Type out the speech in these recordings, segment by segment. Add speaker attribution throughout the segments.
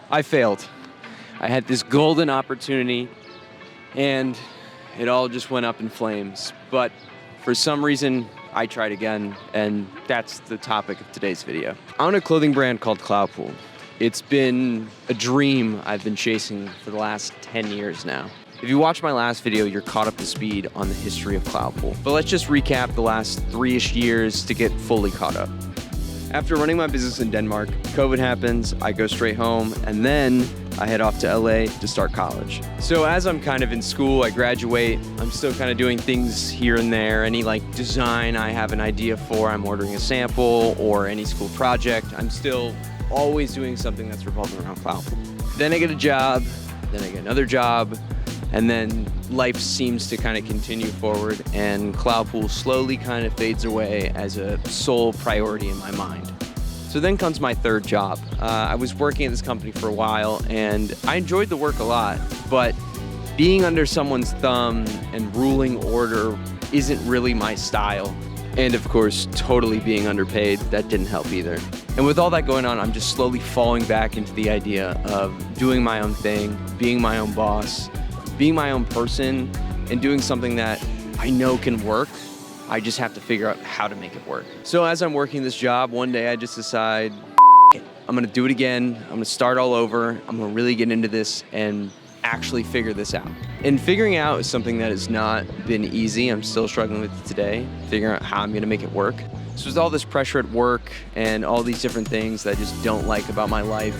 Speaker 1: I failed. I had this golden opportunity and it all just went up in flames. But for some reason, I tried again, and that's the topic of today's video. I own a clothing brand called Cloudpool. It's been a dream I've been chasing for the last 10 years now. If you watched my last video, you're caught up to speed on the history of Cloudpool. But let's just recap the last 3-ish years to get fully caught up. After running my business in Denmark, COVID happens, I go straight home, and then I head off to LA to start college. So as I'm kind of in school, I graduate, I'm still kind of doing things here and there. Any design I have an idea for, I'm ordering a sample, or any school project, I'm still always doing something that's revolving around Cloudpool. Then I get a job, then I get another job, and then life seems to kind of continue forward, and Cloudpool slowly kind of fades away as a sole priority in my mind. So then comes my third job. I was working at this company for a while, and I enjoyed the work a lot, but being under someone's thumb and ruling order isn't really my style. And of course, totally being underpaid, that didn't help either. And with all that going on, I'm just slowly falling back into the idea of doing my own thing, being my own boss, being my own person, and doing something that I know can work. I just have to figure out how to make it work. So as I'm working this job, one day I just decide, I'm gonna do it again. I'm gonna start all over. I'm gonna really get into this and actually figure this out. And figuring out is something that has not been easy. I'm still struggling with it today, figuring out how I'm gonna make it work. So with all this pressure at work and all these different things that I just don't like about my life,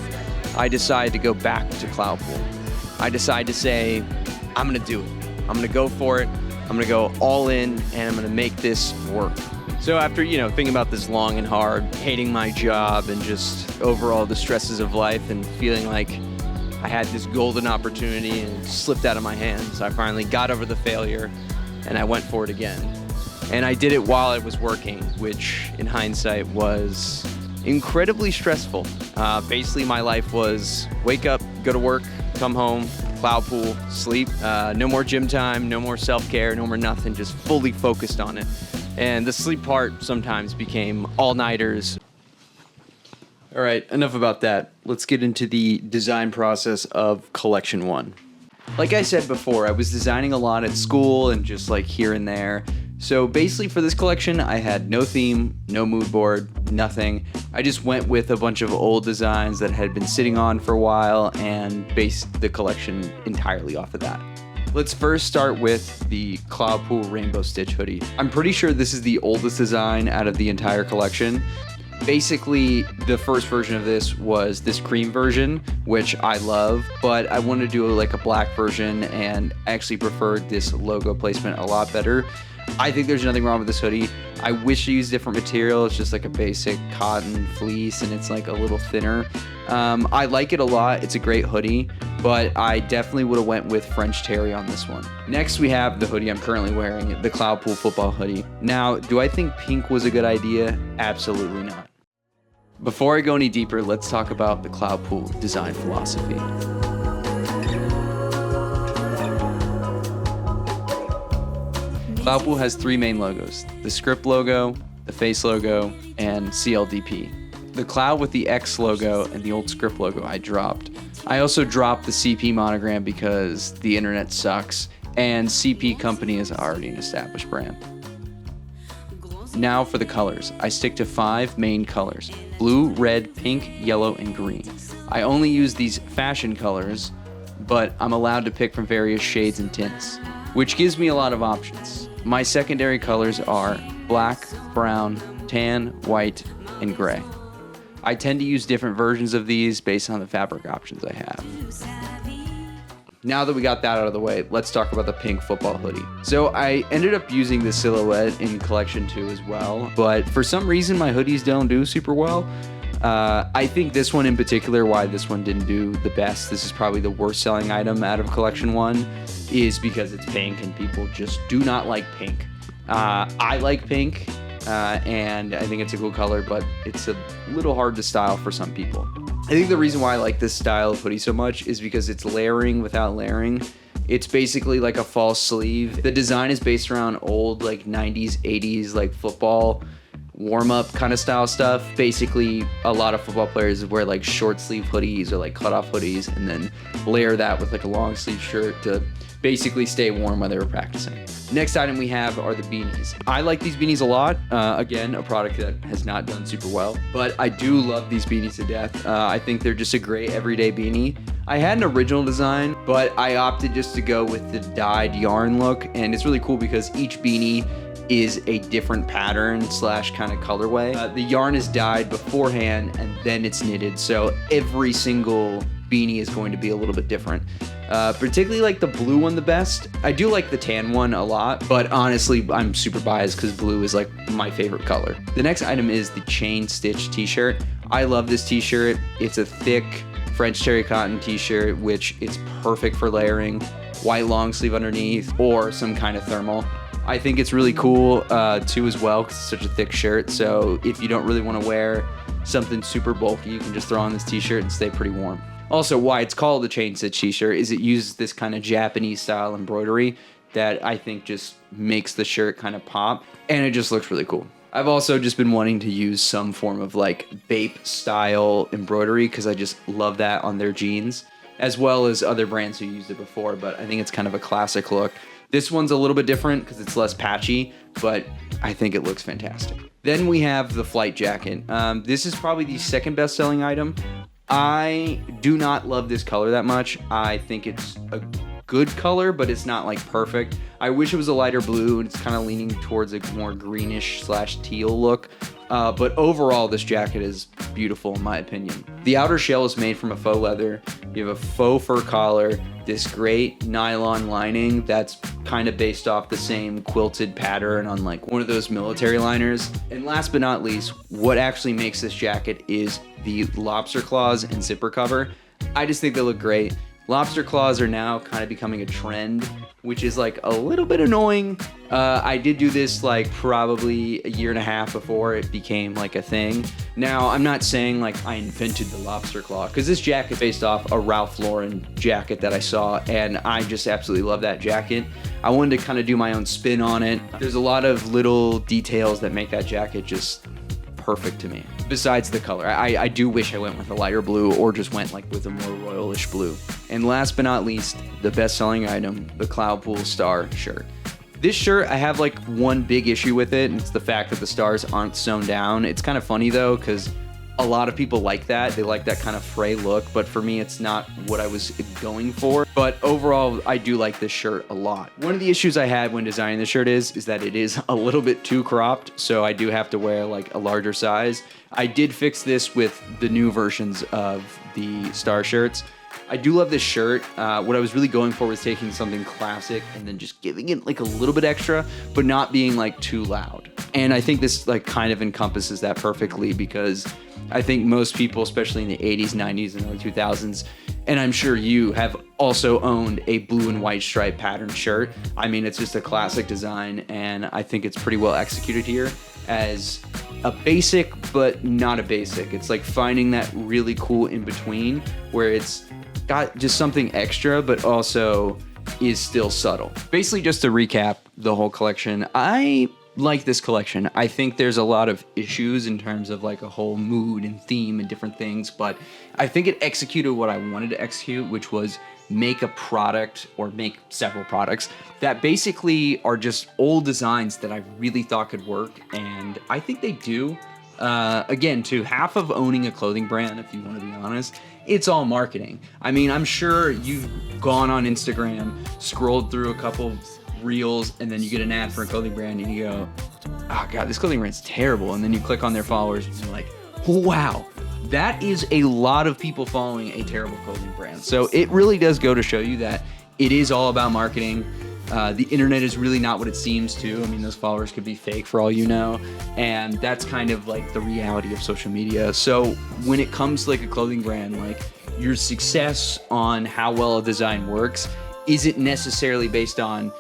Speaker 1: I decide to go back to Cloudpool. I decide to say, I'm gonna do it. I'm gonna go for it. I'm gonna go all in, and I'm gonna make this work. So after, thinking about this long and hard, hating my job and just overall the stresses of life and feeling like I had this golden opportunity and it slipped out of my hands, I finally got over the failure and I went for it again. And I did it while I was working, which in hindsight was incredibly stressful. Basically my life was wake up, go to work, come home, Cloudpool, sleep, no more gym time, no more self-care, no more nothing, just fully focused on it. And the sleep part sometimes became all-nighters. All right, enough about that. Let's get into the design process of Collection 1. Like I said before, I was designing a lot at school and just here and there. So basically for this collection, I had no theme, no mood board, nothing. I just went with a bunch of old designs that had been sitting on for a while and based the collection entirely off of that. Let's first start with the Cloudpool Rainbow Stitch hoodie. I'm pretty sure this is the oldest design out of the entire collection. Basically, the first version of this was this cream version, which I love, but I wanted to do a black version, and I actually preferred this logo placement a lot better. I think there's nothing wrong with this hoodie. I wish I used different material. It's just a basic cotton fleece, and it's a little thinner. I like it a lot. It's a great hoodie, but I definitely would have went with French Terry on this one. Next, we have the hoodie I'm currently wearing, the Cloudpool football hoodie. Now, do I think pink was a good idea? Absolutely not. Before I go any deeper, let's talk about the Cloudpool design philosophy. Cloudpool has 3 main logos: the script logo, the face logo, and CLDP. The cloud with the X logo and the old script logo I dropped. I also dropped the CP monogram because the internet sucks, and CP company is already an established brand. Now for the colors. I stick to 5 main colors: blue, red, pink, yellow, and green. I only use these fashion colors, but I'm allowed to pick from various shades and tints, which gives me a lot of options. My secondary colors are black, brown, tan, white, and gray. I tend to use different versions of these based on the fabric options I have. Now that we got that out of the way, let's talk about the pink football hoodie. So I ended up using this silhouette in collection 2 as well, but for some reason my hoodies don't do super well. I think this one in particular, why this one didn't do the best, this is probably the worst selling item out of collection 1, is because it's pink and people just do not like pink. I like pink, and I think it's a cool color, but it's a little hard to style for some people. I think the reason why I like this style of hoodie so much is because it's layering without layering. It's basically like a false sleeve. The design is based around old 90s, 80s football
Speaker 2: warm-up kind of style stuff. Basically, a lot of football players wear like short sleeve hoodies or like cutoff hoodies and then layer that with like a long sleeve shirt to basically stay warm while they were practicing. Next item we have are the beanies. I like these beanies a lot. Again, a product that has not done super well, but I do love these beanies to death. I think they're just a great everyday beanie. I had an original design, but I opted just to go with the dyed yarn look, and it's really cool because each beanie is a different pattern slash kind of colorway. The yarn is dyed beforehand and then it's knitted, so every single beanie is going to be a little bit different. Particularly like the blue one the best. I do like the tan one a lot, but honestly I'm super biased because blue is like my favorite color. The next item is the chain stitch t-shirt. I love this t-shirt. It's a thick French terry cotton t-shirt, which it's perfect for layering, white long sleeve underneath, or some kind of thermal. I think it's really cool too as well because it's such a thick shirt. So if you don't really want to wear something super bulky, you can just throw on this t-shirt and stay pretty warm. Also, why it's called the chain stitch t-shirt is it uses this kind of Japanese style embroidery that I think just makes the shirt kind of pop, and it just looks really cool. I've also just been wanting to use some form of like Bape style embroidery because I just love that on their jeans, as well as other brands who used it before, but I think it's kind of a classic look. This one's a little bit different because it's less patchy, but I think it looks fantastic. Then we have the flight jacket. This is probably the second best selling item. I do not love this color that much. I think it's a good color, but it's not like perfect. I wish it was a lighter blue, and it's kind of leaning towards a more greenish slash teal look. But overall, this jacket is beautiful in my opinion. The outer shell is made from a faux leather. You have a faux fur collar, this great nylon lining that's kind of based off the same quilted pattern on like one of those military liners. And last but not least, what actually makes this jacket is the lobster claws and zipper cover. I just think they look great. Lobster claws are now kind of becoming a trend, which is like a little bit annoying. I did do this like probably a year and a half before it became like a thing. Now, I'm not saying like I invented the lobster claw, because this jacket is based off a Ralph Lauren jacket that I saw, and I just absolutely love that jacket. I wanted to kind of do my own spin on it. There's a lot of little details that make that jacket just perfect to me. Besides the color, I do wish I went with a lighter blue or just went like with a more royalish blue. And last but not least, the best selling item, the Cloudpool Star shirt. This shirt, I have like one big issue with it, and it's the fact that the stars aren't sewn down. It's kind of funny though, because a lot of people like that. They like that kind of fray look, but for me, it's not what I was going for. But overall, I do like this shirt a lot. One of the issues I had when designing this shirt is that it is a little bit too cropped, so I do have to wear like a larger size. I did fix this with the new versions of the star shirts. I do love this shirt. What I was really going for was taking something classic and then just giving it like a little bit extra, but not being like too loud. And I think this like kind of encompasses that perfectly, because I think most people, especially in the 80s, 90s, and early 2000s, and I'm sure you have also owned a blue and white stripe pattern shirt. I mean, it's just a classic design, and I think it's pretty well executed here as a basic, but not a basic. It's like finding that really cool in between where it's got just something extra, but also is still subtle. Basically, just to recap the whole collection, I like this collection. I think there's a lot of issues in terms of like a whole mood and theme and different things, but I think it executed what I wanted to execute, which was make a product or make several products that basically are just old designs that I really thought could work, and I think they do. Again, to half of owning a clothing brand, if you want to be honest, it's all marketing. I mean, I'm sure you've gone on Instagram, scrolled through a couple reels, and then you get an ad for a clothing brand and you go, oh god, this clothing brand's terrible. And then you click on their followers and you're like, wow, that is a lot of people following a terrible clothing brand. So it really does go to show you that it is all about marketing. The internet is really not what it seems to. I mean, those followers could be fake for all you know. And that's kind of like the reality of social media. So when it comes to like a clothing brand, like your success on how well a design works isn't necessarily based on,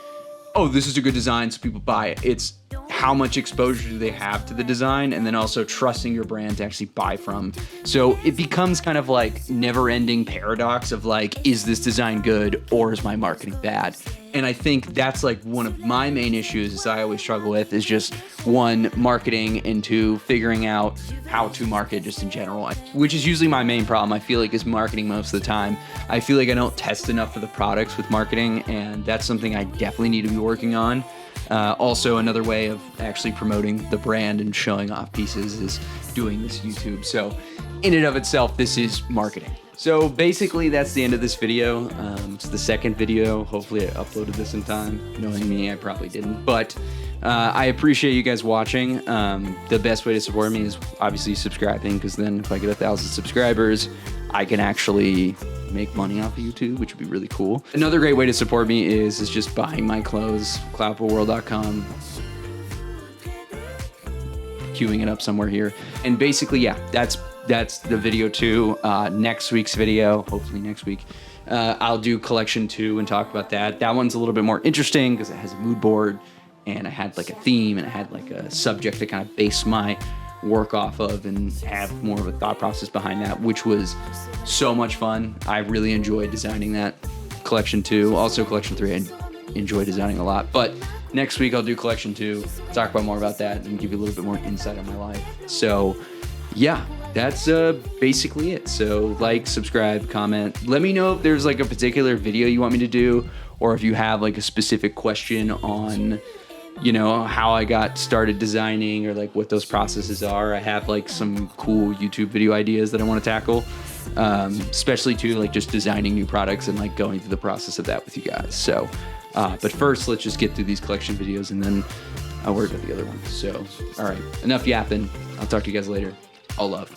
Speaker 2: oh, this is a good design, so people buy it. It's how much exposure do they have to the design, and then also trusting your brand to actually buy from. So it becomes kind of like never-ending paradox of like, is this design good or is my marketing bad? And I think that's like one of my main issues is I always struggle with is just one, marketing, and two, figuring out how to market just in general, which is usually my main problem. I feel like is marketing most of the time. I feel like I don't test enough of the products with marketing, and that's something I definitely need to be working on. Also, another way of actually promoting the brand and showing off pieces is doing this YouTube. So in and of itself, this is marketing. So basically that's the end of this video. It's the second video. Hopefully I uploaded this in time. Knowing me, I probably didn't, but I appreciate you guys watching. The best way to support me is obviously subscribing, because then if I get 1,000 subscribers, I can actually make money off of YouTube, which would be really cool. Another great way to support me is just buying my clothes, cloudfulworld.com. Queuing it up somewhere here. And basically, yeah, that's the video 2. Next week's video, hopefully next week, I'll do collection 2 and talk about that. That one's a little bit more interesting because it has a mood board, and I had like a theme, and I had like a subject to kind of base my work off of and have more of a thought process behind that, which was so much fun. I really enjoyed designing that. Collection 2, also collection 3, I enjoy designing a lot. But next week I'll do collection 2, talk about more about that, and give you a little bit more insight on my life. So yeah, that's basically it. So like, subscribe, comment. Let me know if there's like a particular video you want me to do, or if you have like a specific question on, you know, how I got started designing, or like what those processes are. I have like some cool YouTube video ideas that I want to tackle, especially too, like just designing new products and like going through the process of that with you guys. So, but first let's just get through these collection videos, and then I'll work with the other ones. So, all right, enough yapping. I'll talk to you guys later. All love.